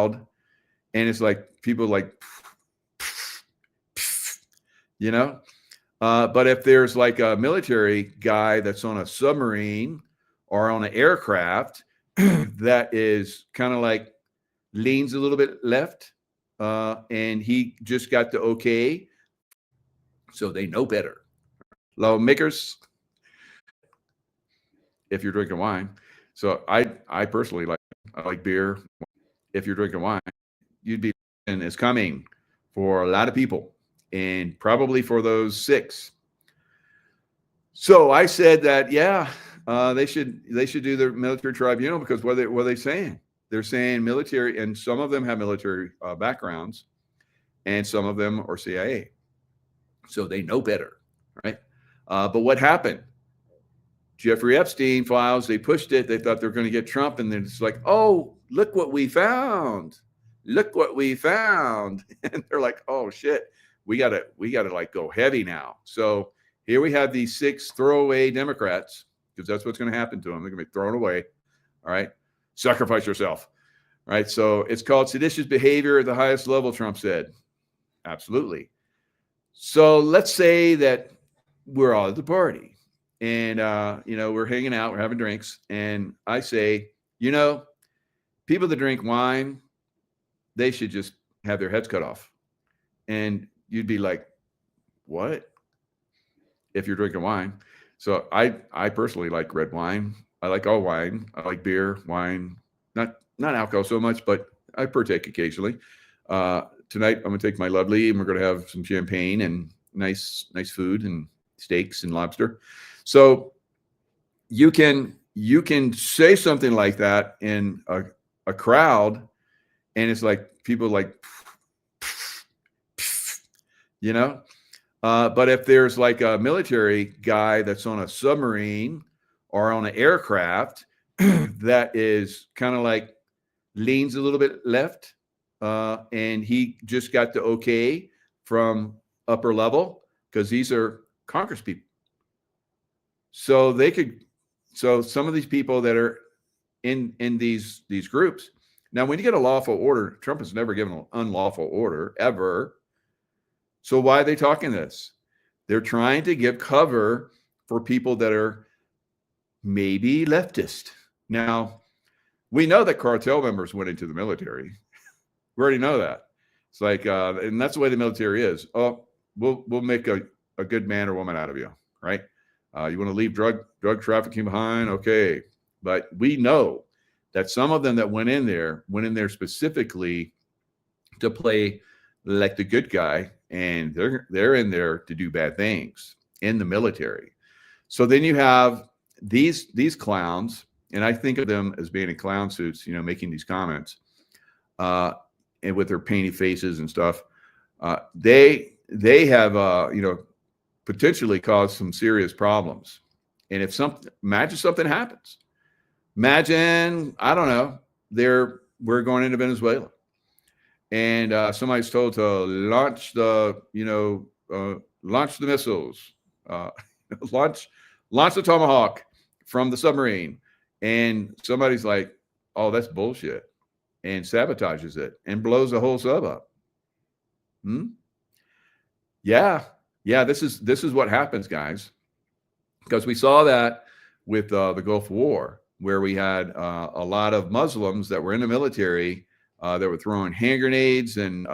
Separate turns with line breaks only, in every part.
and it's like people like, you know. But if there's like a military guy that's on a submarine or on an aircraft that is kind of like leans a little bit left, and he just got the okay, so they know better. Lawmakers, if you're drinking wine. So I personally I like beer. If you're drinking wine, you'd be, and it's coming for a lot of people, and probably for those six. So I said that, yeah, they should do the military tribunal, because what are they saying? They're saying military, and some of them have military backgrounds, and some of them are CIA, so they know better, right? But what happened? Jeffrey Epstein files, they pushed it. They thought they were going to get Trump, and then it's like, oh, look what we found. Look what we found. And they're like, oh shit, we gotta like go heavy now. So here we have these six throwaway Democrats, because that's what's going to happen to them. They're going to be thrown away. All right. Sacrifice yourself. Right. So it's called seditious behavior at the highest level, Trump said. Absolutely. So let's say that we're all at the party, and we're hanging out, we're having drinks, and I say, people that drink wine, they should just have their heads cut off. And you'd be like, what? If you're drinking wine. So I personally like red wine. I like all wine. I like beer, wine, not alcohol so much, but I partake occasionally. Tonight I'm gonna take my lovely, and we're gonna have some champagne and nice food and steaks and lobster. So you can say something like that in a crowd, and it's like people like, but if there's like a military guy that's on a submarine or on an aircraft that is kind of like leans a little bit left, and he just got the okay from upper level, because these are Congress people. So so some of these people that are in these groups. Now, when you get a lawful order, Trump has never given an unlawful order ever. So why are they talking this? They're trying to give cover for people that are maybe leftist. Now, we know that cartel members went into the military. We already know that. It's like, and that's the way the military is. Oh, we'll make a good man or woman out of you, right? You want to leave drug trafficking behind? Okay. But we know that some of them that went in there specifically to play like the good guy, and they're in there to do bad things in the military. So then you have these clowns, and I think of them as being in clown suits, making these comments, and with their painted faces and stuff. They have potentially caused some serious problems. And if imagine something happens. Imagine, I don't know, we're going into Venezuela, and somebody's told to launch the missiles, launch the Tomahawk from the submarine, and somebody's like, oh, that's bullshit, and sabotages it and blows the whole sub up. Yeah, this is what happens, guys, because we saw that with the Gulf War, where we had a lot of Muslims that were in the military that were throwing hand grenades and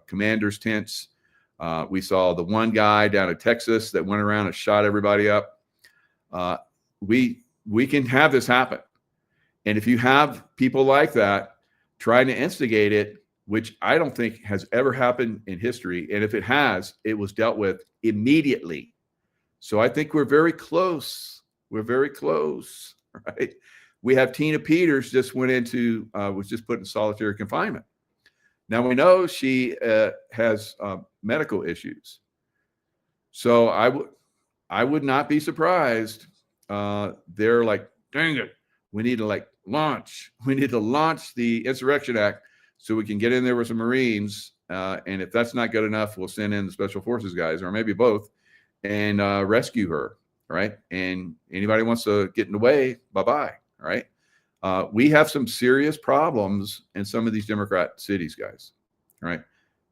commanders' tents. We saw the one guy down in Texas that went around and shot everybody up. We can have this happen, and if you have people like that trying to instigate it, which I don't think has ever happened in history, and if it has, it was dealt with immediately. So I think we're very close. We're very close, right? We have Tina Peters was just put in solitary confinement. Now we know she has medical issues. So I would not be surprised. They're like, dang it, we need to launch the Insurrection Act so we can get in there with some Marines. And if that's not good enough, we'll send in the Special Forces guys, or maybe both, and rescue her, right? And anybody wants to get in the way, bye-bye, right? We have some serious problems in some of these Democrat cities, guys. Right?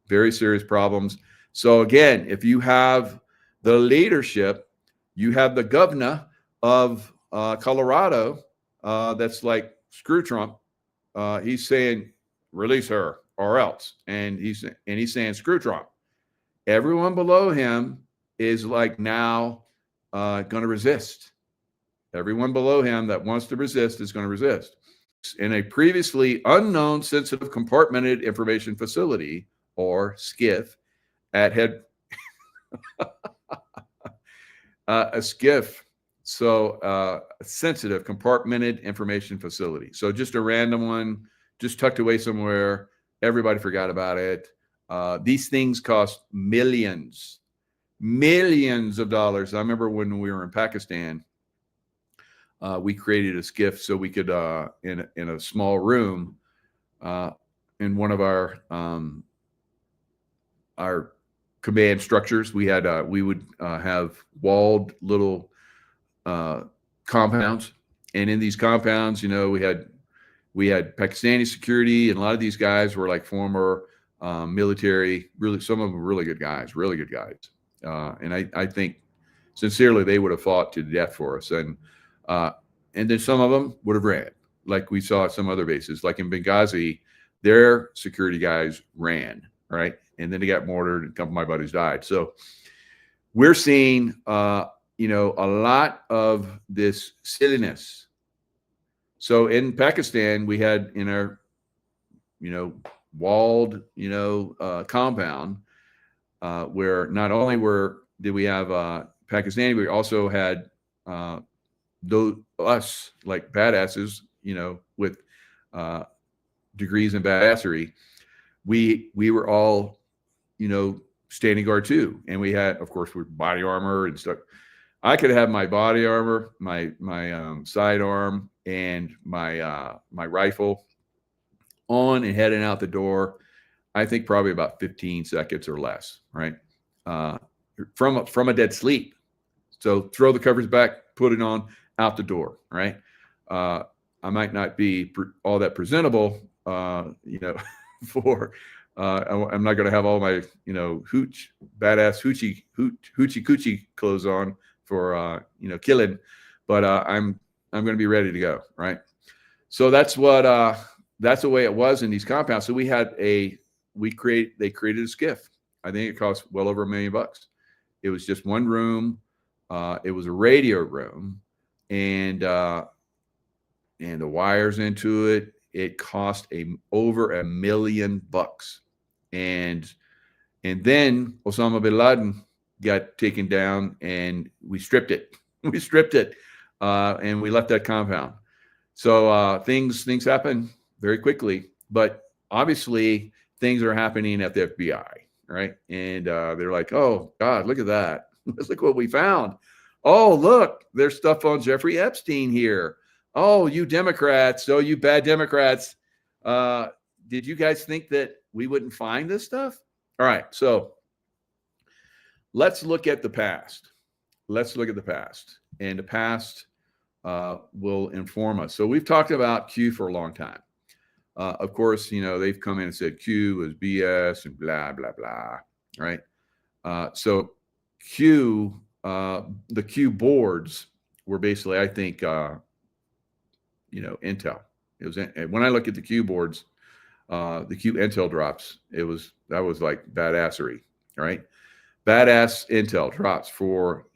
Very serious problems. So again, if you have the leadership, you have the governor of Colorado that's like, screw Trump. He's saying, release her or else. And he's saying, screw Trump. Everyone below him is like now going to resist. Everyone below him that wants to resist is going to resist. In a previously unknown sensitive compartmented information facility, or SCIF, at head a SCIF. So a sensitive compartmented information facility. So just a random one, just tucked away somewhere. Everybody forgot about it. These things cost millions of dollars. I remember when we were in Pakistan, we created a SCIF so we could, in a small room, in one of our command structures, we would have walled little compounds, and in these compounds, we had Pakistani security, and a lot of these guys were like former military. Really, some of them were really good guys. And I think sincerely they would have fought to the death for us, and then some of them would have ran, like we saw at some other bases, like in Benghazi. Their security guys ran, right? And then they got mortared, and a couple of my buddies died. So we're seeing, a lot of this silliness. So in Pakistan, we had in our, walled, compound, where not only did we have Pakistani, we also had us like badasses, with degrees in badassery. We were all, standing guard too, and we had, of course, with body armor and stuff. I could have my body armor, my sidearm, and my rifle on and heading out the door. I think probably about 15 seconds or less, right? From a dead sleep. So throw the covers back, put it on, out the door, right? I might not be all that presentable, for. I'm not going to have all my, badass hoochie coochie clothes on for, killing, but I'm going to be ready to go, right? So that's the way it was in these compounds. So they created a SCIF. I think it cost well over $1 million. It was just one room. It was a radio room, and the wires into it. It cost over $1 million. And then Osama bin Laden got taken down, and we stripped it. And we left that compound. So things happen very quickly, but obviously things are happening at the FBI, right? And they're like, oh God, look at that. Look what we found. Oh, look, there's stuff on Jeffrey Epstein here. Oh, you Democrats. Oh, you bad Democrats. Did you guys think that we wouldn't find this stuff? All right. So let's look at the past. And the past will inform us. So we've talked about Q for a long time. Of course, they've come in and said Q was BS and blah, blah, blah. Right. So Q, the Q boards were basically, I think, Intel. It was, when I look at the Q boards, the Q Intel drops, that was like badassery, right? Badass Intel drops for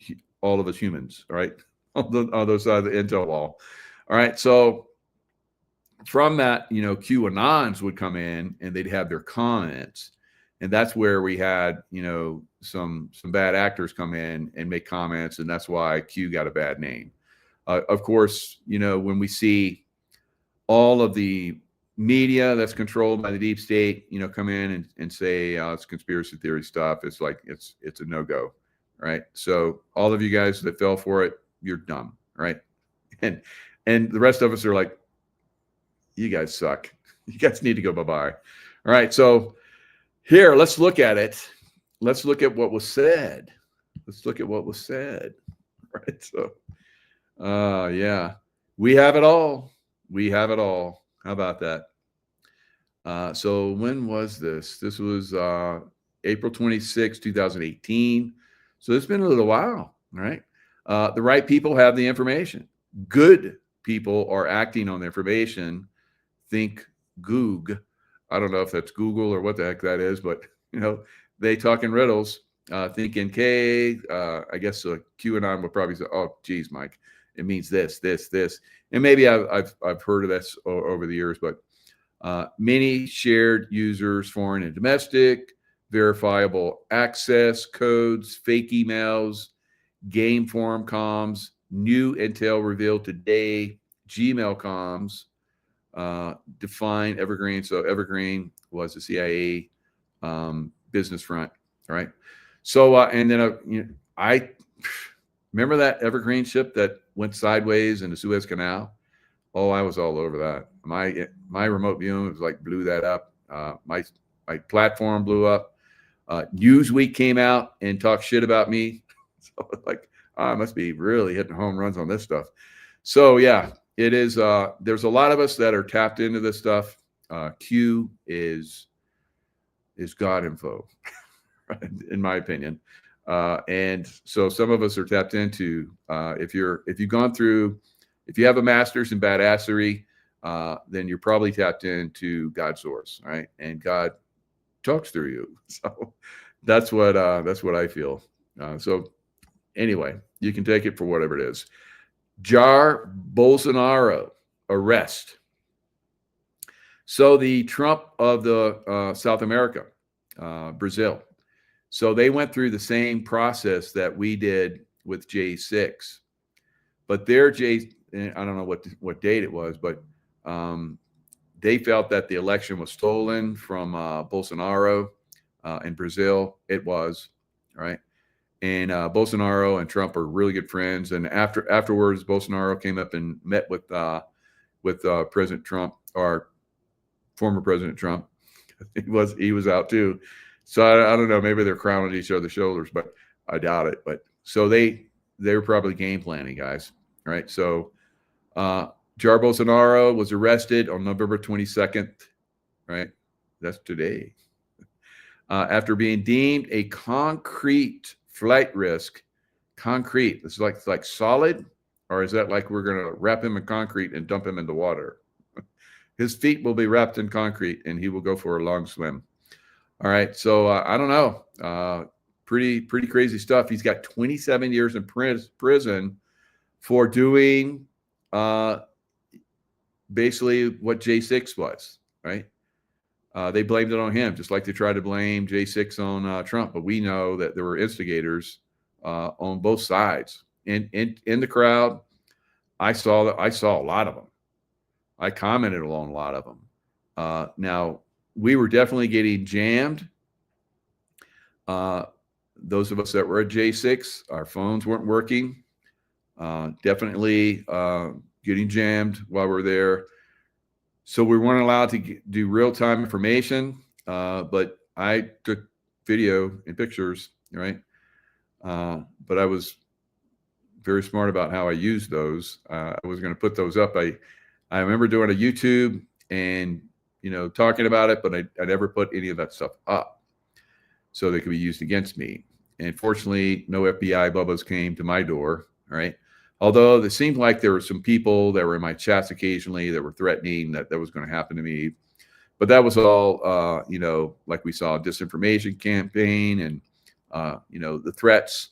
all of us humans, right? On the other side of the Intel wall. All right. So from that, QAnons would come in and they'd have their comments. And that's where we had, some bad actors come in and make comments. And that's why Q got a bad name. Of course, when we see all of the media that's controlled by the deep state, come in and say it's conspiracy theory stuff, it's like it's a no-go, right? So all of you guys that fell for it, you're dumb, right? And the rest of us are like, you guys suck. You guys need to go bye-bye. All right, so here, let's look at it. Let's look at what was said. Right? So, yeah, we have it all. We have it all. How about that? So when was this? This was April 26, 2018. So it's been a little while, right? The right people have the information. Good people are acting on the information. Think Goog. I don't know if that's Google or what the heck that is, but they talk in riddles. Think NK. I guess QAnon would probably say, "Oh, geez, Mike, it means this, this, this," and maybe I've heard of this over the years, but many shared users, foreign and domestic, verifiable access codes, fake emails, game forum comms, new intel revealed today, Gmail comms, define Evergreen. So Evergreen was the CIA business front, right? So and then I remember that Evergreen ship that went sideways in the Suez Canal. Oh, I was all over that. My remote viewing was like blew that up. My platform blew up. Newsweek came out and talked shit about me. So like, I must be really hitting home runs on this stuff. So yeah, it is. There's a lot of us that are tapped into this stuff. Q is God info, in my opinion. And so some of us are tapped into. If you've gone through. If you have a master's in badassery, then you're probably tapped into God's source, right? And God talks through you. So that's what I feel. So anyway, you can take it for whatever it is. Jair Bolsonaro arrest. So the Trump of the South America, Brazil. So they went through the same process that we did with J6, but their I don't know what date it was, but they felt that the election was stolen from Bolsonaro in Brazil. It was, right? And Bolsonaro and Trump are really good friends. And afterwards, Bolsonaro came up and met with President Trump, or former President Trump. He was out too. So I don't know. Maybe they're crowning each other's shoulders, but I doubt it. But so they were probably game planning, guys, right? So. Jair Bolsonaro was arrested on November 22nd, right? That's today. After being deemed a concrete flight risk. Concrete. This is like solid, or is that like we're going to wrap him in concrete and dump him in the water? His feet will be wrapped in concrete and he will go for a long swim. All right. So I don't know. Pretty crazy stuff. He's got 27 years in prison for doing basically what J6 was, right? They blamed it on him, just like they tried to blame J6 on Trump. But we know that there were instigators on both sides. In the crowd, I saw a lot of them. I commented on a lot of them. Now, we were definitely getting jammed. Those of us that were at J6, our phones weren't working. Definitely getting jammed while we're there. So we weren't allowed to do real-time information, but I took video and pictures, right? But I was very smart about how I used those. I was going to put those up. I remember doing a YouTube and, talking about it, but I never put any of that stuff up so they could be used against me. And fortunately, no FBI bubbas came to my door, right? Although it seemed like there were some people that were in my chats occasionally that were threatening that was going to happen to me. But that was all, like we saw a disinformation campaign and, the threats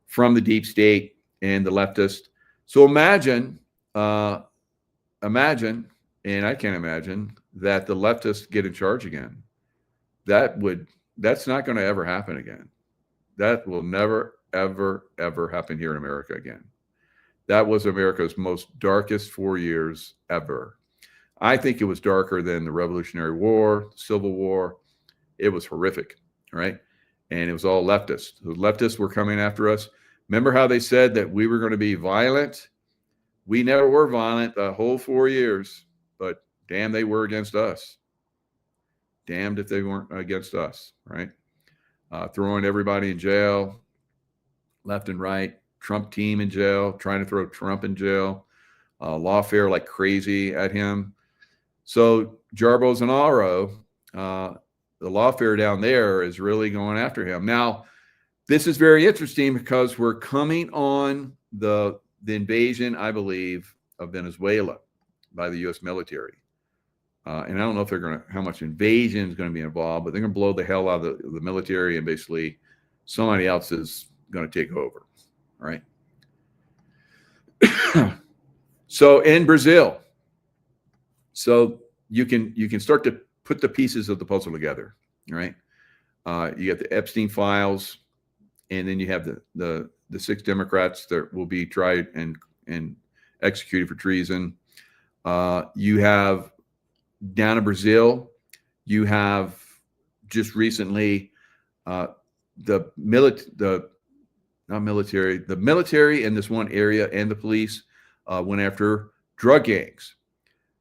from the deep state and the leftist. So imagine, and I can't imagine that the leftists get in charge again. That's not going to ever happen again. That will never, ever, ever happen here in America again. That was America's most darkest 4 years ever. I think it was darker than the Revolutionary War, Civil War. It was horrific, right? And it was all leftists. The leftists were coming after us. Remember how they said that we were going to be violent? We never were violent the whole 4 years, but damn, they were against us. Damned if they weren't against us, right? Throwing everybody in jail, left and right. Trump team in jail, trying to throw Trump in jail. lawfare like crazy at him. So Jar Bolsonaro, the lawfare down there is really going after him. Now, this is very interesting because we're coming on the invasion, I believe, of Venezuela by the U.S. military. And I don't know if they're going to, how much invasion is going to be involved, but they're going to blow the hell out of the military, and basically somebody else is going to take over. Right. So in Brazil, so you can start to put the pieces of the puzzle together. Right. You got the Epstein files, and then you have the 6 Democrats that will be tried and executed for treason. You have down in Brazil, you have just recently the military in this one area and the police went after drug gangs.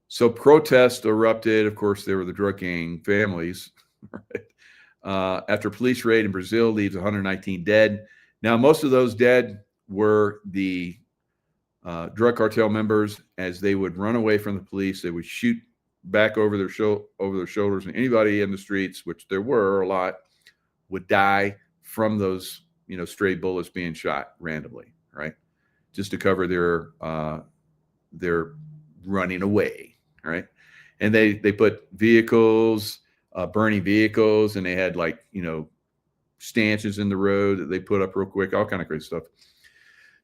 So protests erupted. Of course, there were the drug gang families. Right? After police raid in Brazil leaves 119 dead. Now, most of those dead were the drug cartel members. As they would run away from the police, they would shoot back over their shoulders, and anybody in the streets, which there were a lot, would die from those stray bullets being shot randomly, right? Just to cover their running away, right? And they put vehicles, burning vehicles, and they had stanchions in the road that they put up real quick, all kind of crazy stuff.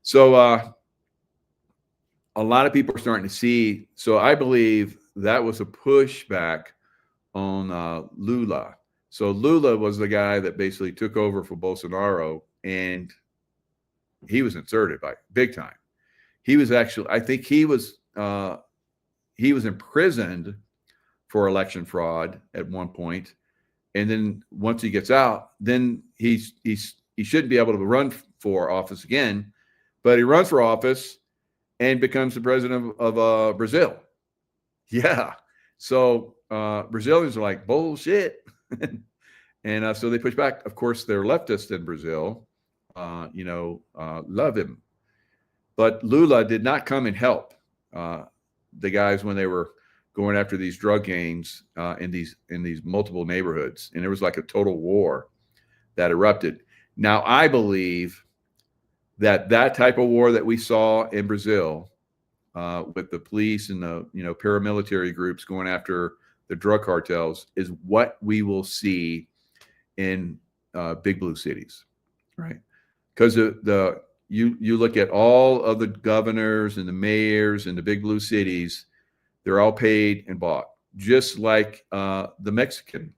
So a lot of people are starting to see. So I believe that was a pushback on Lula. So Lula was the guy that basically took over for Bolsonaro, and he was inserted by big time. He was actually, I think he was imprisoned for election fraud at one point. And then once he gets out, then he shouldn't be able to run for office again, but he runs for office and becomes the president of Brazil. Yeah. So Brazilians are like, bullshit. And so they push back. Of course, they're leftists in Brazil, love him. But Lula did not come and help the guys when they were going after these drug gangs in these multiple neighborhoods. And there was like a total war that erupted. Now, I believe that type of war that we saw in Brazil with the police and the paramilitary groups going after the drug cartels is what we will see in big blue cities, right? Because you look at all of the governors and the mayors in the big blue cities, they're all paid and bought, just like the Mexican.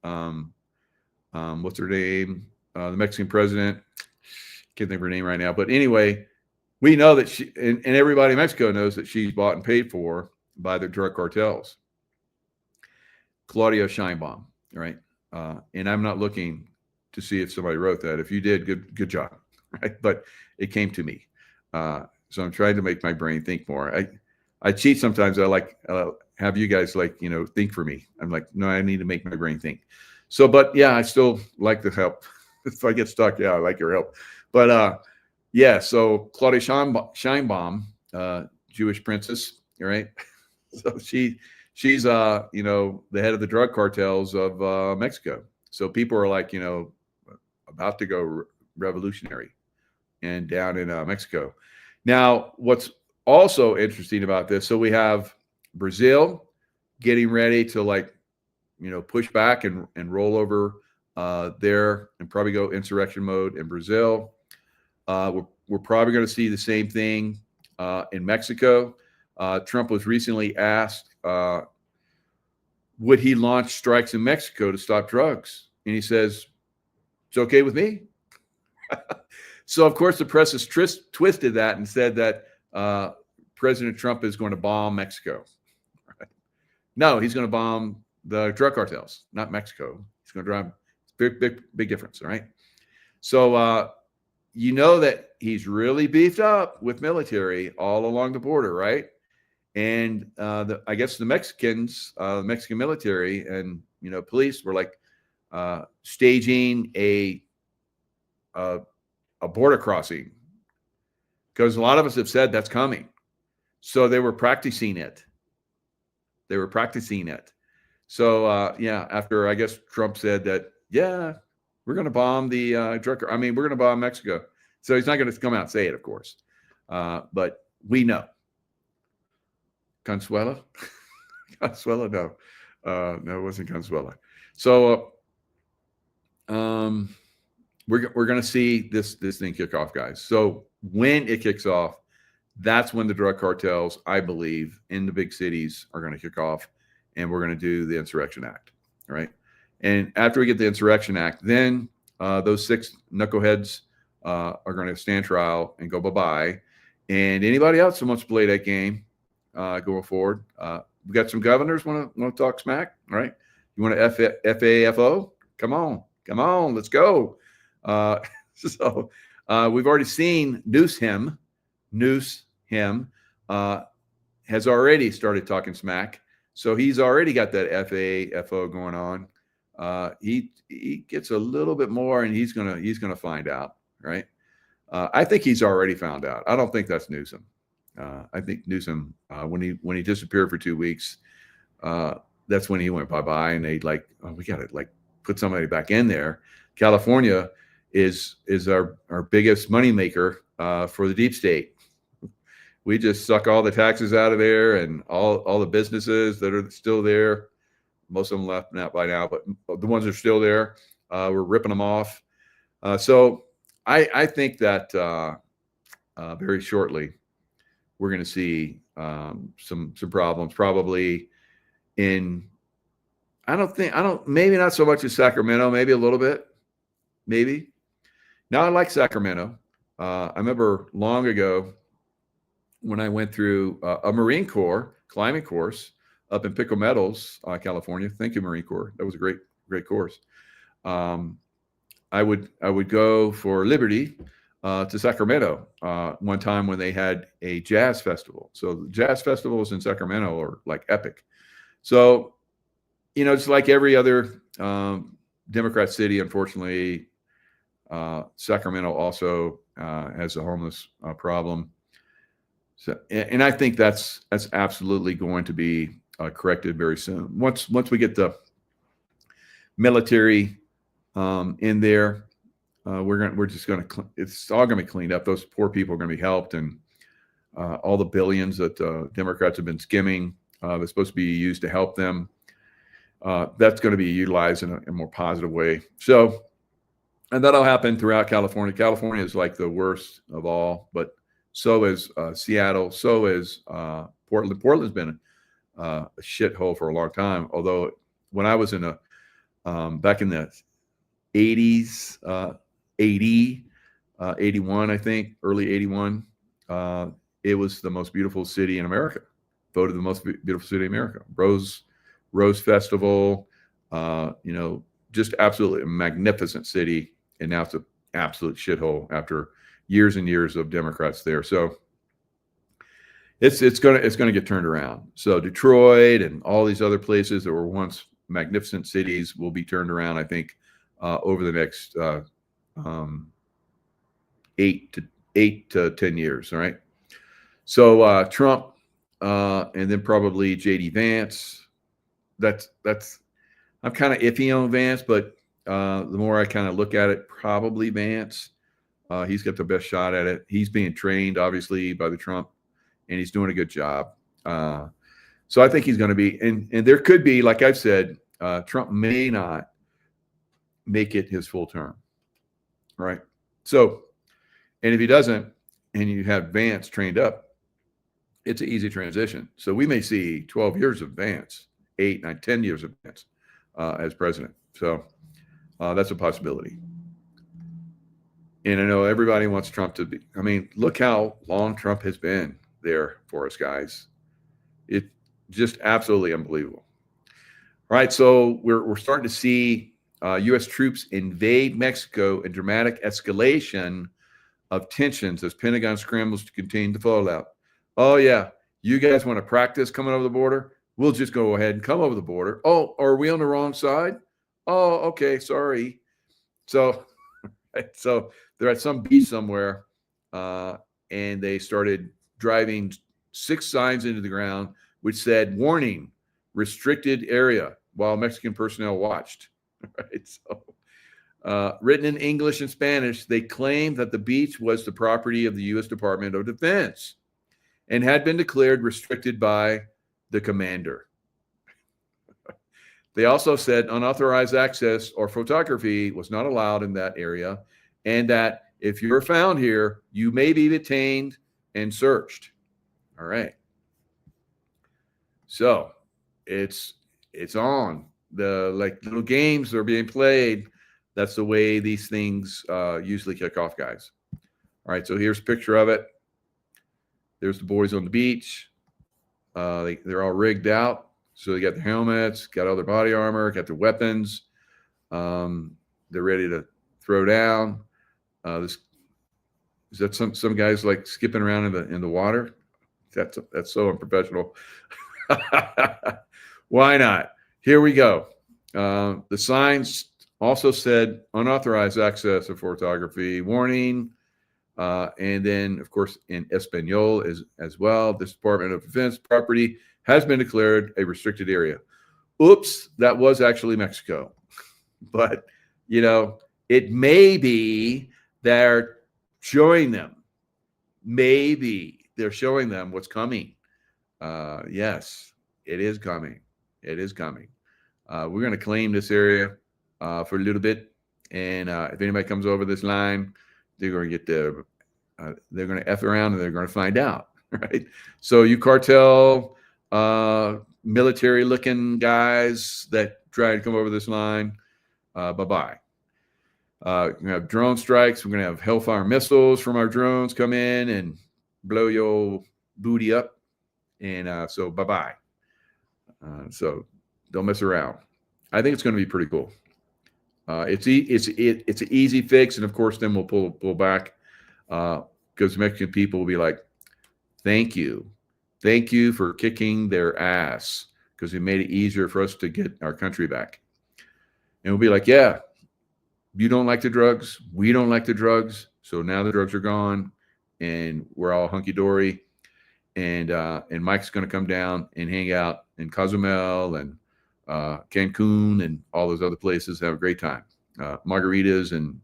What's her name? The Mexican president. Can't think of her name right now, but anyway, we know that she and everybody in Mexico knows that she's bought and paid for by the drug cartels. Claudia Sheinbaum, right? And I'm not looking to see if somebody wrote that. If you did, good job, right? But it came to me, so I'm trying to make my brain think more. I cheat sometimes. I like have you guys think for me. I'm like, no, I need to make my brain think. So, but yeah, I still like the help. If I get stuck, yeah, I like your help. But yeah, so Claudia Sheinbaum, Jewish princess, right? So she's the head of the drug cartels of Mexico. So people are like, about to go revolutionary and down in Mexico. Now, what's also interesting about this, so we have Brazil getting ready to push back and roll over there and probably go insurrection mode in Brazil. We're probably going to see the same thing in Mexico. Trump was recently asked, would he launch strikes in Mexico to stop drugs? And he says, it's okay with me. So, of course, the press has twisted that and said that President Trump is going to bomb Mexico. Right? No, he's going to bomb the drug cartels, not Mexico. He's going to drive big difference. All right. So, that he's really beefed up with military all along the border, right? And I guess the Mexican military and police were staging a border crossing, because a lot of us have said that's coming. So they were practicing it. They were practicing it. So yeah, after I guess Trump said that, yeah, we're going to bomb the drug. I mean, we're going to bomb Mexico. So he's not going to come out and say it, of course. But we know. Consuela? Consuela? No. No, it wasn't Consuela. So we're going to see this thing kick off, guys. So when it kicks off, that's when the drug cartels, I believe, in the big cities are going to kick off, and we're going to do the Insurrection Act, right? And after we get the Insurrection Act, then those 6 knuckleheads are going to stand trial and go bye-bye. And anybody else who wants to play that game going forward, we got some governors want to talk smack, right? You want to FAFO? Come on, let's go. So we've already seen Newsom has already started talking smack. So he's already got that FAFO going on. He gets a little bit more, and he's gonna find out, right? I think he's already found out. I don't think that's Newsom. I think Newsom, when he disappeared for 2 weeks, that's when he went bye-bye, and they like, oh, we got to like put somebody back in there. California is our biggest moneymaker for the deep state. We just suck all the taxes out of there, and all the businesses that are still there. Most of them left now by now, but the ones that are still there, we're ripping them off. So I think that very shortly we're going to see some problems, probably in. Maybe not so much in Sacramento, maybe a little bit, maybe. Now I like Sacramento. I remember long ago when I went through a Marine Corps climbing course up in Pico Meadows, California. Thank you, Marine Corps. That was a great course. I would go for Liberty to Sacramento one time when they had a jazz festival. So the jazz festivals in Sacramento are like epic. So, it's like every other Democrat city, unfortunately, Sacramento also has a homeless problem. So, and I think that's absolutely going to be corrected very soon. Once we get the military in there, it's all gonna be cleaned up. Those poor people are gonna be helped, and all the billions that Democrats have been skimming that's supposed to be used to help them, that's going to be utilized in a more positive way. So, and that'll happen throughout California. California is like the worst of all, but so is Seattle, so is Portland. Portland's been a shithole for a long time. Although when I was in back in the 80s, 81, I think, early 81, it was the most beautiful city in America. Voted the most beautiful city in America. Rose Festival, just absolutely a magnificent city. And now it's an absolute shithole after years and years of Democrats there. So it's gonna get turned around. So Detroit and all these other places that were once magnificent cities will be turned around, I think, over the next 8 to 10 years. All right. So Trump, and then probably JD Vance. That's I'm kind of iffy on Vance, but the more I kind of look at it, probably Vance. He's got the best shot at it. He's being trained, obviously, by the Trump, and he's doing a good job. So I think he's going to be, and there could be, like I've said, Trump may not make it his full term, right? So, and if he doesn't, and you have Vance trained up, it's an easy transition. So we may see 12 years of Vance, 8, 9, 10 years of Vance as president. So that's a possibility. And I know everybody wants Trump to be, I mean, look how long Trump has been there for us, guys. It just absolutely unbelievable. All right, so we're starting to see U.S. troops invade Mexico, and dramatic escalation of tensions as Pentagon scrambles to contain the fallout. Oh, yeah, you guys want to practice coming over the border? We'll just go ahead and come over the border. Oh, are we on the wrong side? Oh, okay, sorry. So they're at some beach somewhere, and they started driving 6 signs into the ground which said, "Warning, restricted area," while Mexican personnel watched. Right? So, written in English and Spanish, they claimed that the beach was the property of the U.S. Department of Defense and had been declared restricted by the commander. They also said unauthorized access or photography was not allowed in that area, and that if you're found here, you may be detained and searched. All right. So it's on. The like little games are being played. That's the way these things usually kick off, guys. All right. So here's a picture of it. There's the boys on the beach. They're all rigged out. So they got their helmets, got all their body armor, got their weapons. They're ready to throw down. Is that some guys like skipping around in the water? That's so unprofessional. Why not? Here we go. The signs also said unauthorized access of photography, warning, and then of course in Espanol as well. This Department of Defense property has been declared a restricted area. Oops, that was actually Mexico. But, it may be they're showing them. Maybe they're showing them what's coming. Yes, it is coming. It is coming. We're going to claim this area for a little bit. And if anybody comes over this line, they're going to get they're going to F around and they're going to find out. Right. So you cartel military looking guys that try to come over this line, bye-bye. We're going to have drone strikes. We're going to have Hellfire missiles from our drones come in and blow your booty up. And so bye-bye. So don't mess around. I think it's going to be pretty cool. It's an easy fix. And of course, then we'll pull back because Mexican people will be like, thank you. Thank you for kicking their ass because it made it easier for us to get our country back. And we'll be like, yeah, you don't like the drugs. We don't like the drugs. So now the drugs are gone and we're all hunky-dory. And Mike's going to come down and hang out in Cozumel and Cancun and all those other places, have a great time. Margaritas and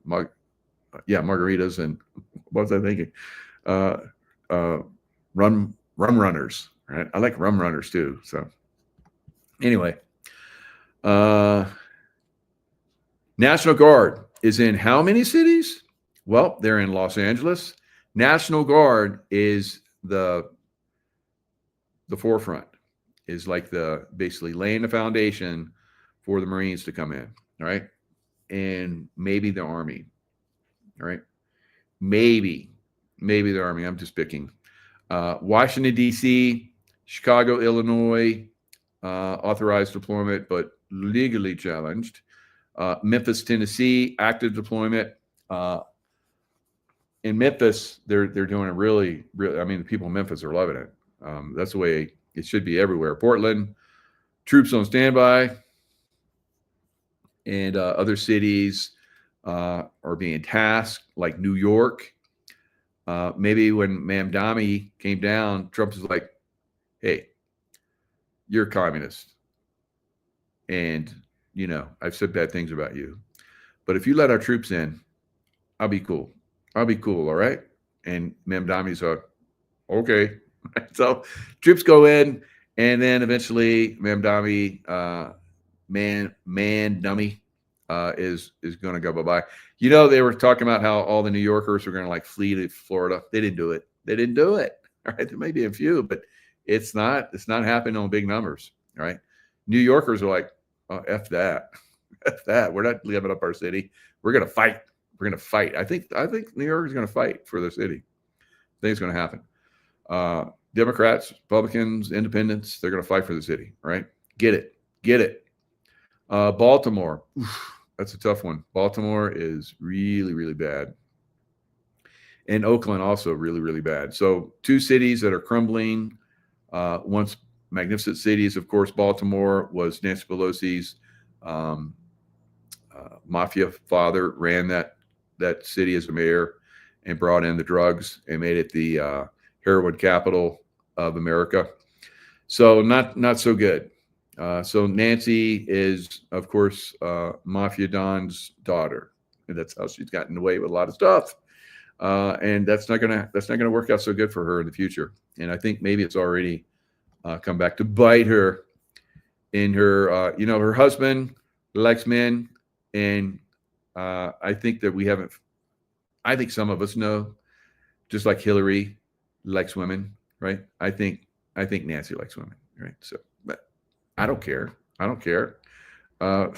margaritas and what was I thinking? Rum runners, right? I like rum runners too. So anyway, National Guard is in how many cities? Well, they're in Los Angeles. National Guard is the forefront, is like basically laying the foundation for the Marines to come in, right? And maybe the Army, right? Maybe the Army. I'm just picking. Washington, D.C., Chicago, Illinois, authorized deployment, but legally challenged. Memphis, Tennessee, active deployment. In Memphis, they're doing a really, I mean, the people in Memphis are loving it. That's the way it should be everywhere. Portland, troops on standby. And other cities are being tasked, like New York. Maybe when Mamdani came down, Trump was like, hey, you're a communist. And, I've said bad things about you. But if you let our troops in, I'll be cool. All right? And Mamdani's like, okay. So troops go in, and then eventually Mamdani, man dummy, is going to go bye-bye. They were talking about how all the New Yorkers were going to flee to Florida. They didn't do it. All right. There may be a few, but it's not happening on big numbers. All right. New Yorkers are like, oh, F that. F that. We're not giving up our city. We're going to fight. I think New York is going to fight for their city. I think it's going to happen. Democrats, Republicans, Independents, they're going to fight for the city. Right. Get it. Baltimore. Oof. That's a tough one. Baltimore is really, really bad. And Oakland also really, really bad. So 2 cities that are crumbling. Once magnificent cities, of course, Baltimore was Nancy Pelosi's mafia father, ran that city as a mayor and brought in the drugs and made it the heroin capital of America. So not so good. So Nancy is, of course, Mafia Don's daughter, and that's how she's gotten away with a lot of stuff. And that's not gonna work out so good for her in the future. And I think maybe it's already come back to bite her in her. Her husband likes men, and I think that we haven't. I think some of us know, just like Hillary likes women, right? I think Nancy likes women, right? So, but I don't care. I don't care. So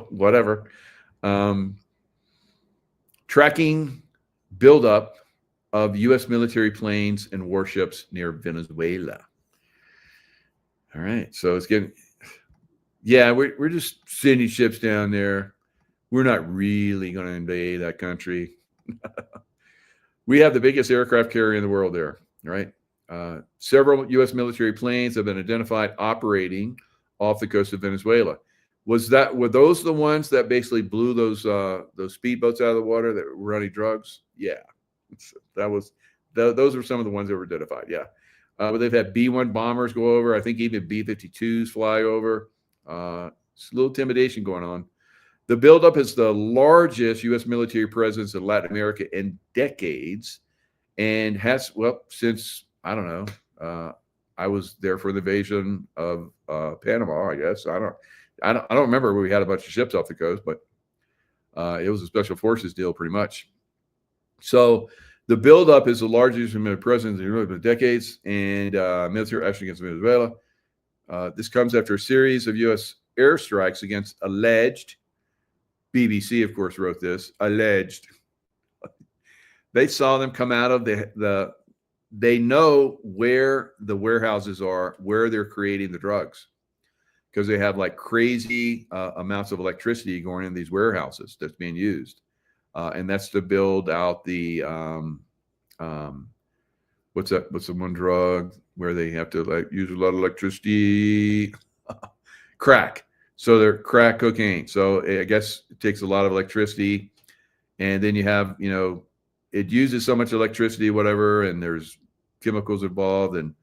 whatever. Tracking buildup of U.S. military planes and warships near Venezuela. All right, so it's getting. Yeah, we're just sending ships down there. We're not really going to invade that country. We have the biggest aircraft carrier in the world there, right? Several U.S. military planes have been identified operating off the coast of Venezuela. Were those the ones that basically blew those speedboats out of the water that were running drugs? Yeah, those were some of the ones that were identified. Yeah, but they've had B-1 bombers go over. I think even B-52s fly over. It's a little intimidation going on. The buildup is the largest U.S. military presence in Latin America in decades, and has since I don't know. I was there for the invasion of Panama. I guess I don't remember where we had a bunch of ships off the coast, but it was a special forces deal pretty much. So the buildup is the largest military presence in decades, and military action against Venezuela. This comes after a series of U.S. airstrikes against alleged. BBC, of course, wrote this. Alleged. They saw them come out of they know where the warehouses are, where they're creating the drugs, because they have like crazy amounts of electricity going in these warehouses that's being used. And that's to build out the, what's the one drug where they have to like use a lot of electricity? Crack. So they're crack cocaine. So I guess it takes a lot of electricity. And then you have, it uses so much electricity, whatever, and there's chemicals involved. And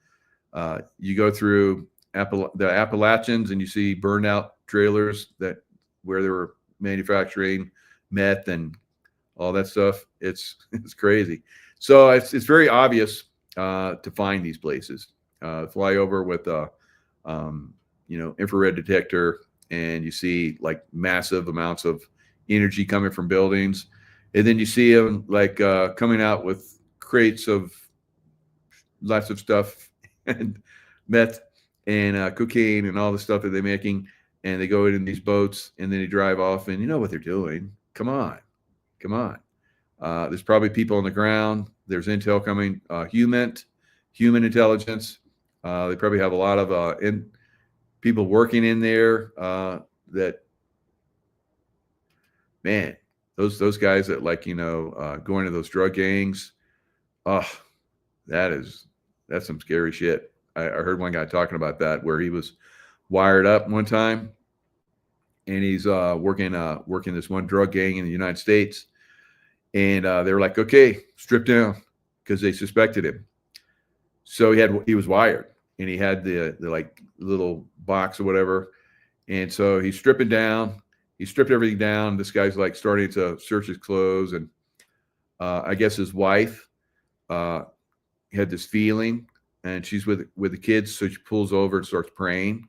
you go through the Appalachians and you see burned out trailers where they were manufacturing meth and all that stuff. It's crazy. So it's very obvious to find these places. Fly over with infrared detector, and you see like massive amounts of energy coming from buildings. And then you see them like coming out with crates of lots of stuff and meth and cocaine and all the stuff that they're making. And they go in these boats and then they drive off, and you know what they're doing. Come on. There's probably people on the ground. There's intel coming, human intelligence. They probably have a lot of people working in there that, man, those guys that go into those drug gangs. Oh, that's some scary shit. I heard one guy talking about that, where he was wired up one time, and he's working this one drug gang in the United States, and they were like, okay, strip down, because they suspected him. So he was wired, and he had the like little box or whatever, and so he's stripping down. He stripped everything down. This guy's like starting to search his clothes, and I guess his wife had this feeling, and she's with the kids, so she pulls over and starts praying.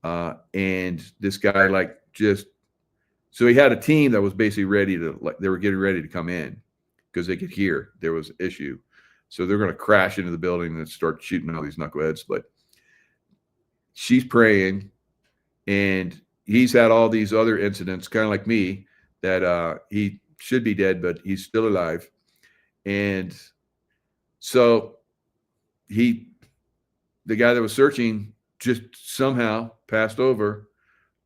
And this guy so he had a team that was basically they were getting ready to come in because they could hear there was an issue. So they're going to crash into the building and start shooting all these knuckleheads. But she's praying, and he's had all these other incidents, kind of like me, that he should be dead, but he's still alive. And so the guy that was searching just somehow passed over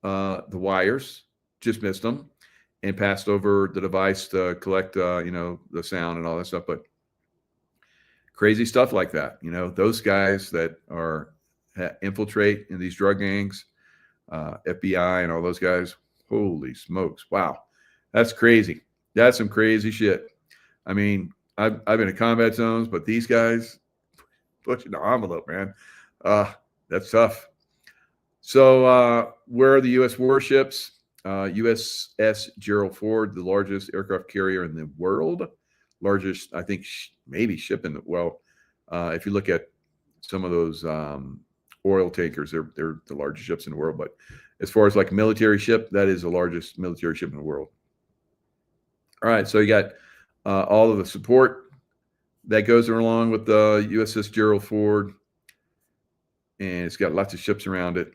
the wires, just missed them, and passed over the device to collect, the sound and all that stuff. But crazy stuff like that, those guys that infiltrate in these drug gangs, FBI and all those guys, holy smokes. Wow. That's crazy. That's some crazy shit. I mean, I've been in combat zones, but these guys, pushing the envelope, man. That's tough. So where are the U.S. warships? USS Gerald Ford, the largest aircraft carrier in the world, largest, I think, maybe ship in the well. If you look at some of those oil tankers, they're the largest ships in the world. But as far as like a military ship, that is the largest military ship in the world. All right, so you got all of the support that goes along with the USS Gerald Ford, and it's got lots of ships around it.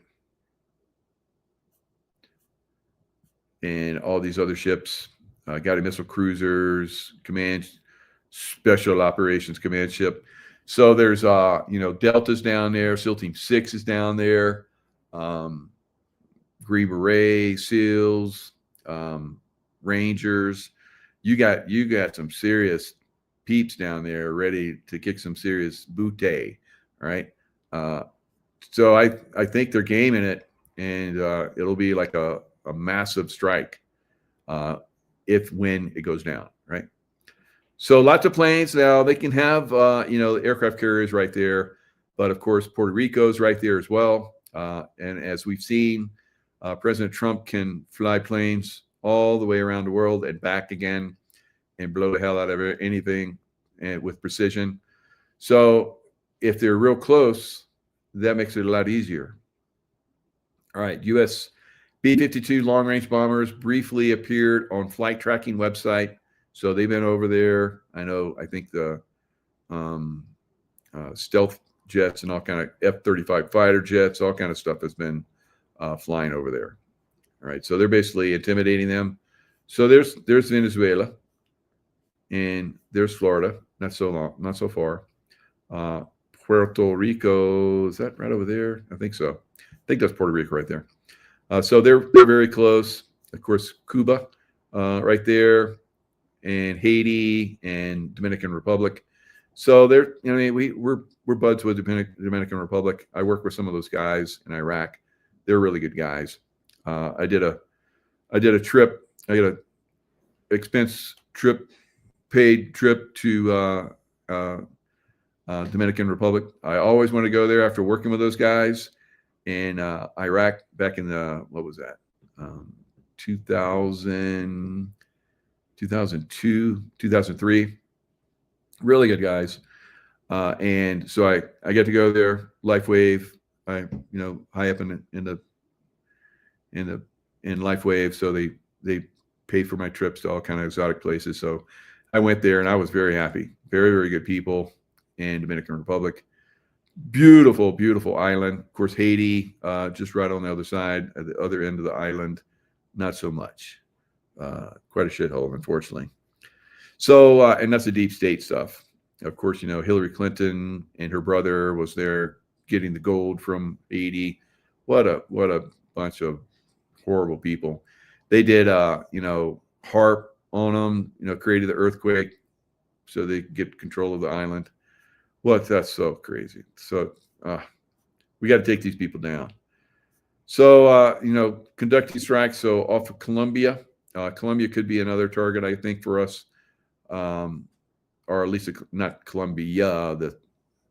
And all these other ships, guided missile cruisers, command, special operations command ship. So there's, Delta's down there, SEAL Team 6 is down there, Green Beret, SEALs, Rangers. You got some serious peeps down there ready to kick some serious booty, right? So I think they're gaming it, and it'll be like a massive strike when it goes down, right? So lots of planes now. They can have the aircraft carriers right there, but of course Puerto Rico's right there as well. And as we've seen, President Trump can fly planes all the way around the world and back again, and blow the hell out of anything, and with precision. So if they're real close, that makes it a lot easier. All right, U.S. B-52 long-range bombers briefly appeared on flight tracking website. So they've been over there. I think the stealth jets and all kind of F-35 fighter jets, all kind of stuff has been flying over there. All right, so they're basically intimidating them. So there's Venezuela, and there's Florida. Not so far. Puerto Rico, is that right over there? I think so. I think that's Puerto Rico right there. So they're very close. Of course, Cuba, right there, and Haiti and Dominican Republic. So we're buds with Dominican Republic. I work with some of those guys in Iraq. They're really good guys. I did a trip. I got a paid trip to Dominican Republic. I always want to go there after working with those guys in Iraq back in what was that? 2000, 2002, 2003. Really good guys. And so I get to go there, LifeWave. I high up in LifeWave, so they paid for my trips to all kind of exotic places. So I went there and I was very happy. Very, very good people in Dominican Republic. Beautiful, beautiful island. Of course, Haiti, just right on the other side, at the other end of the island, not so much. Quite a shithole, unfortunately. So, and that's the deep state stuff. Of course, Hillary Clinton and her brother was there getting the gold from Haiti. What a bunch of horrible people. They did, HAARP on them, created the earthquake so they could get control of the island. That's so crazy. So we got to take these people down. So, conducting strikes. So off of Colombia, Colombia could be another target, I think, for us. Or at least not Colombia,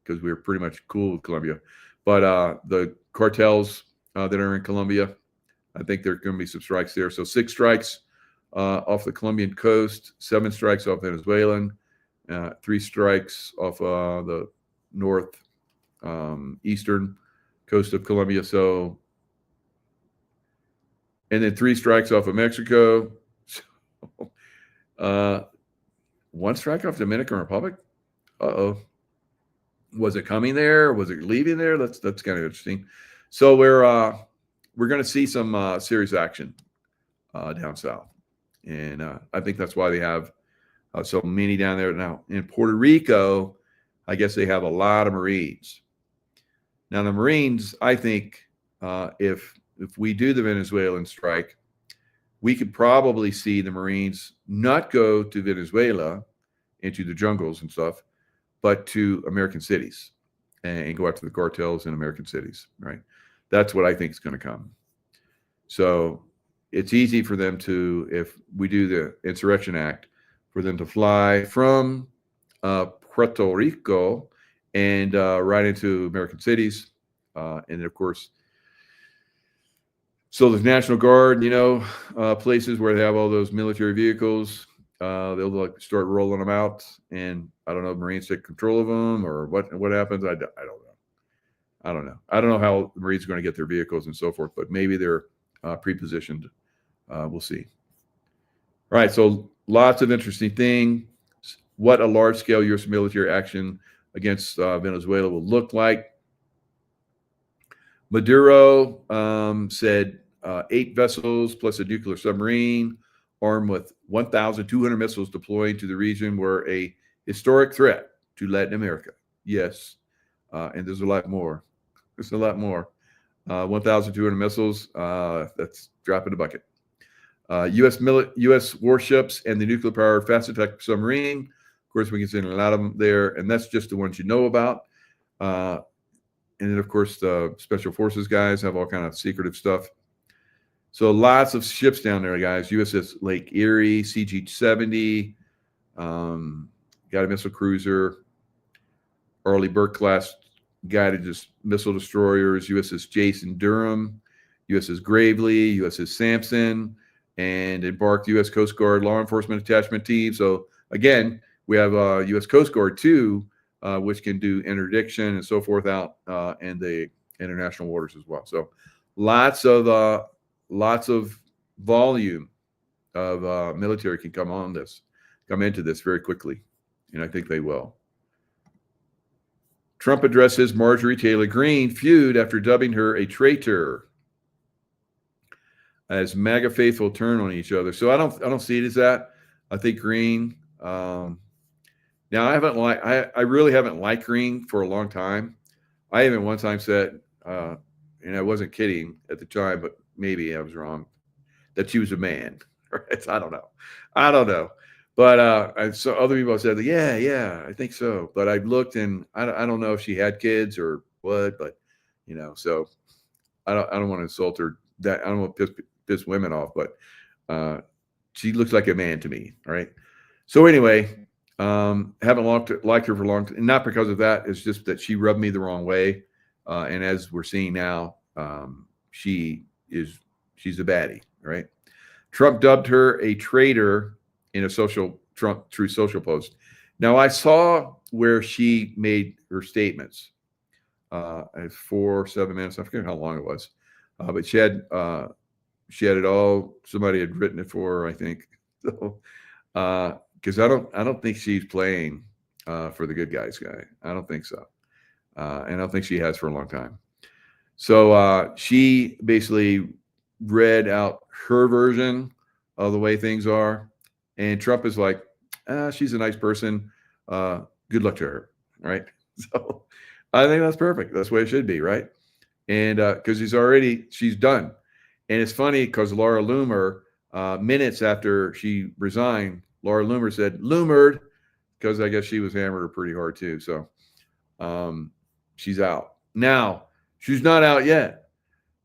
because we're pretty much cool with Colombia. But the cartels that are in Colombia, I think there are going to be some strikes there. So 6 strikes off the Colombian coast, 7 strikes off Venezuelan, 3 strikes off the north eastern coast of Colombia. So, and then 3 strikes off of Mexico. So, 1 strike off Dominican Republic. Was it coming there? Was it leaving there? That's kind of interesting. So we're going to see some serious action down south, and I think that's why they have so many down there now. In Puerto Rico, I guess they have a lot of Marines. Now the Marines, I think, if we do the Venezuelan strike, we could probably see the Marines not go to Venezuela, into the jungles and stuff, but to American cities and go after the cartels in American cities, right? That's what I think is going to come. So it's easy for them to, if we do the Insurrection Act, for them to fly from Puerto Rico and right into American cities. And then, of course, so the National Guard, places where they have all those military vehicles, they'll like start rolling them out, and I don't know, Marines take control of them or what happens. I don't know. I don't know. I don't know how the Marines are going to get their vehicles and so forth, but maybe they're pre-positioned. We'll see. All right, so lots of interesting things. What a large-scale U.S. military action against Venezuela will look like. Maduro said 8 vessels plus a nuclear submarine armed with 1,200 missiles deployed to the region were a historic threat to Latin America. Yes, and there's a lot more. There's a lot more. 1,200 missiles, that's drop in the bucket. U.S. warships and the nuclear-powered fast attack submarine. Of course, we can send a lot of them there, and that's just the ones you know about. And then, of course, the special forces guys have all kind of secretive stuff. So lots of ships down there, guys. USS Lake Erie, CG-70, got a missile cruiser, Arleigh Burke-class guided missile destroyers, USS Jason Durham, USS Gravely, USS Sampson, and embarked U.S. Coast Guard law enforcement attachment team. So, again, we have U.S. Coast Guard, too, which can do interdiction and so forth out in the international waters as well. So lots of volume of military can come into this very quickly, and I think they will. Trump addresses Marjorie Taylor Greene feud after dubbing her a traitor as MAGA faithful turn on each other. So I don't see it as that. I think Greene. Now I really haven't liked Greene for a long time. I even one time said, and I wasn't kidding at the time, but maybe I was wrong, that she was a man. Right? I don't know. But so other people said, yeah, I think so. But I looked, and I don't know if she had kids or what. But so I don't want to insult her. That I don't want to piss women off. But she looks like a man to me. All right. So anyway. Haven't liked her for a long time, not because of that. It's just that she rubbed me the wrong way, and as we're seeing now, she's a baddie, right? Trump dubbed her a traitor in a Trump Truth Social post. Now I saw where she made her statements. 7 minutes. I forget how long it was, but she had it all. Somebody had written it for her, I think. So. Because I don't think she's playing for the good guys guy. I don't think so. And I don't think she has for a long time. So she basically read out her version of the way things are. And Trump is like, she's a nice person. Good luck to her. Right. So I think that's perfect. That's the way it should be. Right. And because she's done. And it's funny because Laura Loomer, minutes after she resigned, Laura Loomer said, "Loomered," because I guess she was hammered pretty hard too. So she's out. Now, she's not out yet.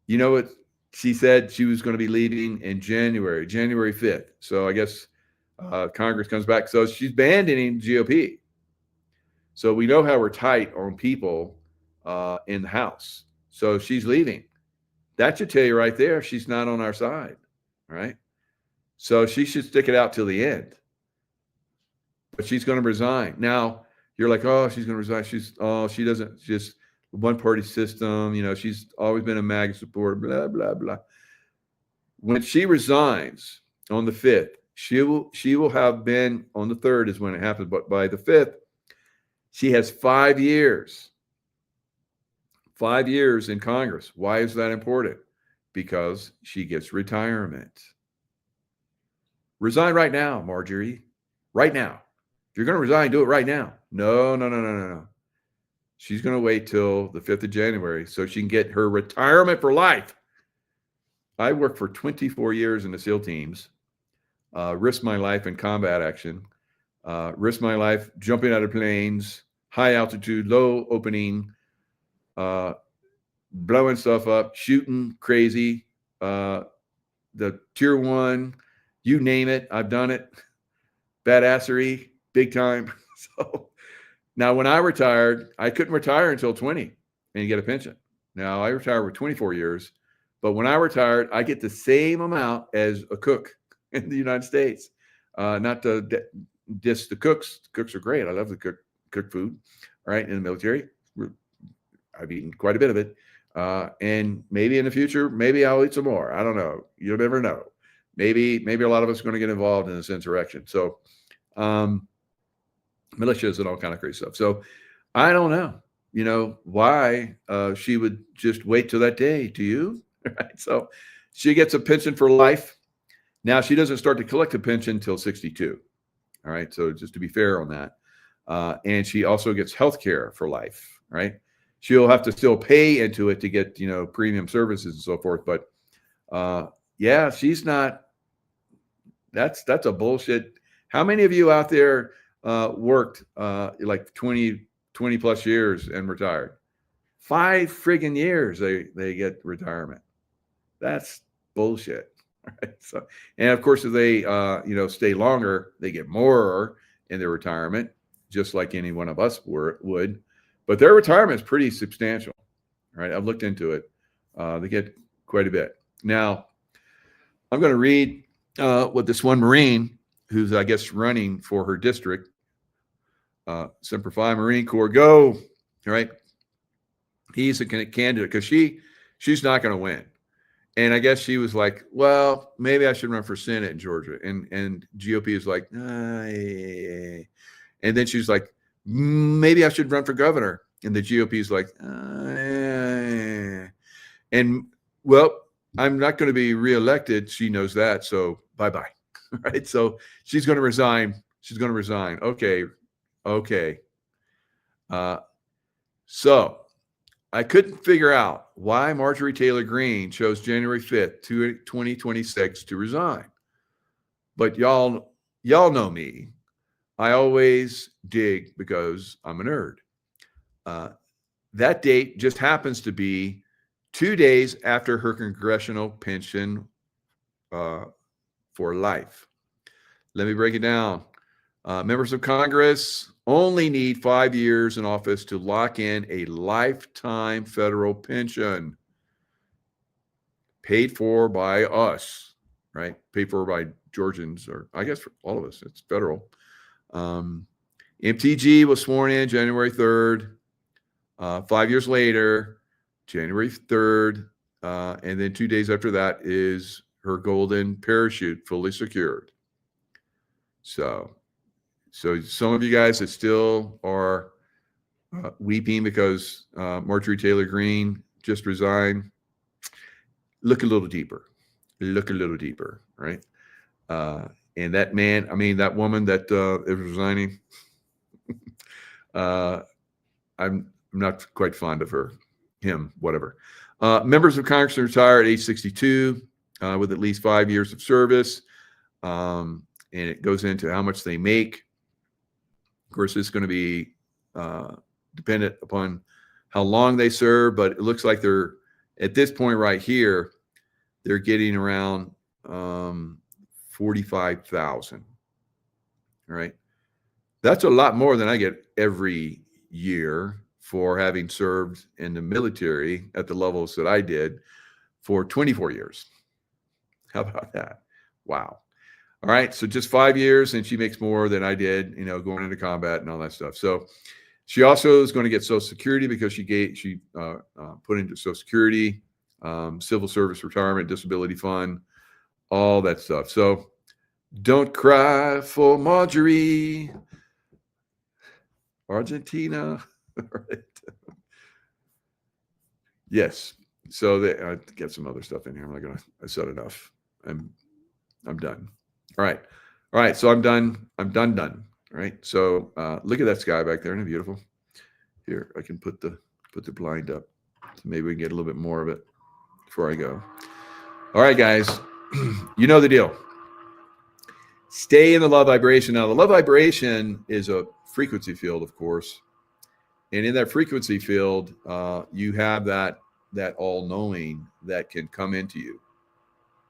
You know what? She said she was going to be leaving in January 5th. So I guess Congress comes back. So she's abandoning GOP. So we know how we're tight on people in the House. So she's leaving. That should tell you right there she's not on our side, right? So she should stick it out till the end. But she's going to resign. Now, you're like, oh, she's going to resign. She doesn't, just one-party system. She's always been a MAGA supporter, blah, blah, blah. When she resigns on the 5th, she will have been, on the 3rd is when it happens, but by the 5th, she has 5 years. 5 years in Congress. Why is that important? Because she gets retirement. Resign right now, Marjorie. Right now. If you're going to resign, do it right now. No. She's going to wait till the 5th of January so she can get her retirement for life. I worked for 24 years in the SEAL teams, risked my life in combat action, risked my life jumping out of planes, high altitude, low opening, blowing stuff up, shooting crazy, the tier 1, you name it, I've done it. Badassery, big time. So Now, when I retired, I couldn't retire until 20 and get a pension. Now, I retired with 24 years, but when I retired, I get the same amount as a cook in the United States. Not to diss the cooks. Cooks are great. I love the cook food. All right, in the military, I've eaten quite a bit of it. And maybe in the future, maybe I'll eat some more. I don't know. You'll never know. Maybe a lot of us are going to get involved in this insurrection. So, militias and all kind of crazy stuff. So, I don't know, why she would just wait till that day. Do you? Right. So, she gets a pension for life. Now, she doesn't start to collect a pension till 62. All right. So, just to be fair on that. And she also gets health care for life. Right. She'll have to still pay into it to get, premium services and so forth. But yeah, she's not. That's a bullshit. How many of you out there worked like 20 plus years and retired? 5 friggin' years they get retirement. That's bullshit. Right? So, and of course, if they stay longer, they get more in their retirement, just like any one of us would. But their retirement is pretty substantial. Right? I've looked into it. They get quite a bit. Now, I'm going to read what this one Marine, who's, I guess, running for her district, Semper Fi Marine Corps, go. All right. He's a candidate because she's not going to win. And I guess she was like, well, maybe I should run for Senate in Georgia. And GOP is like, and then she's like, maybe I should run for governor. And the GOP is like, and well, I'm not going to be reelected. She knows that. So bye-bye. Right. So she's going to resign. She's going to resign. Okay. So I couldn't figure out why Marjorie Taylor Greene chose January 5th, 2026 to resign. But y'all know me. I always dig because I'm a nerd. That date just happens to be 2 days after her congressional pension for life. Let me break it down. Members of Congress only need 5 years in office to lock in a lifetime federal pension paid for by us, right? Paid for by Georgians, or I guess for all of us. It's federal. MTG was sworn in January 3rd. 5 years later, January 3rd, and then 2 days after that is her golden parachute fully secured. So some of you guys that still are weeping because Marjorie Taylor Greene just resigned, look a little deeper. Right? And that man, that woman that is resigning, I'm not quite fond of him, whatever. Members of Congress retire at age 62 with at least 5 years of service. And it goes into how much they make. Of course, it's going to be dependent upon how long they serve, but it looks like they're, at this point right here, they're getting around $45,000. All right. That's a lot more than I get every year for having served in the military at the levels that I did for 24 years. How about that? Wow. All right. So just 5 years, and she makes more than I did, going into combat and all that stuff. So she also is going to get Social Security because she put into Social Security, civil service retirement, disability fund, all that stuff. So don't cry for Marjorie. Argentina. Right. Yes. So I get some other stuff in here. I said enough. I'm done. All right. So I'm done. All right. So look at that sky back there. Isn't it beautiful? Here, I can put the blind up. So maybe we can get a little bit more of it before I go. All right, guys. You know the deal. Stay in the love vibration. Now, the love vibration is a frequency field, of course. And in that frequency field, you have that all-knowing that can come into you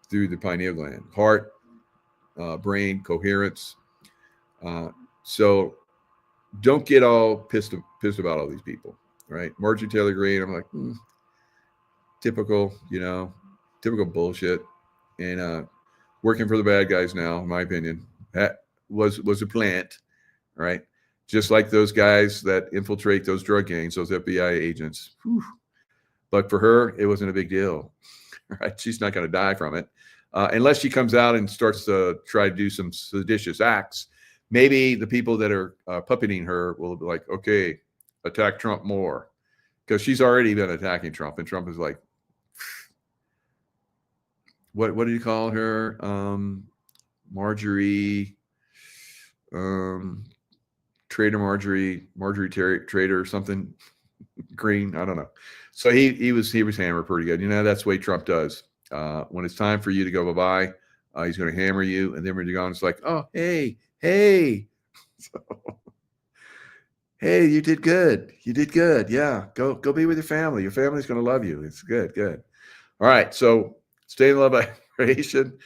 through the pineal gland, heart, brain, coherence. So don't get all pissed about all these people, right? Marjorie Taylor Greene, I'm like, typical, typical bullshit. And working for the bad guys now, in my opinion, that was a plant, right? Just like those guys that infiltrate those drug gangs, those FBI agents. Whew. But for her, it wasn't a big deal, right? She's not going to die from it. Unless she comes out and starts to try to do some seditious acts. Maybe the people that are puppeting her will be like, okay, attack Trump more. Because she's already been attacking Trump. And Trump is like, what did you call her? Marjorie, Trader Marjorie Trader or something. Green, I don't know. So he was hammered pretty good. That's the way Trump does. When it's time for you to go bye-bye, he's going to hammer you, and then when you're gone, it's like, oh, hey, so, hey, you did good. Yeah, go be with your family. Your family's going to love you. It's good. All right, so stay in love vibration.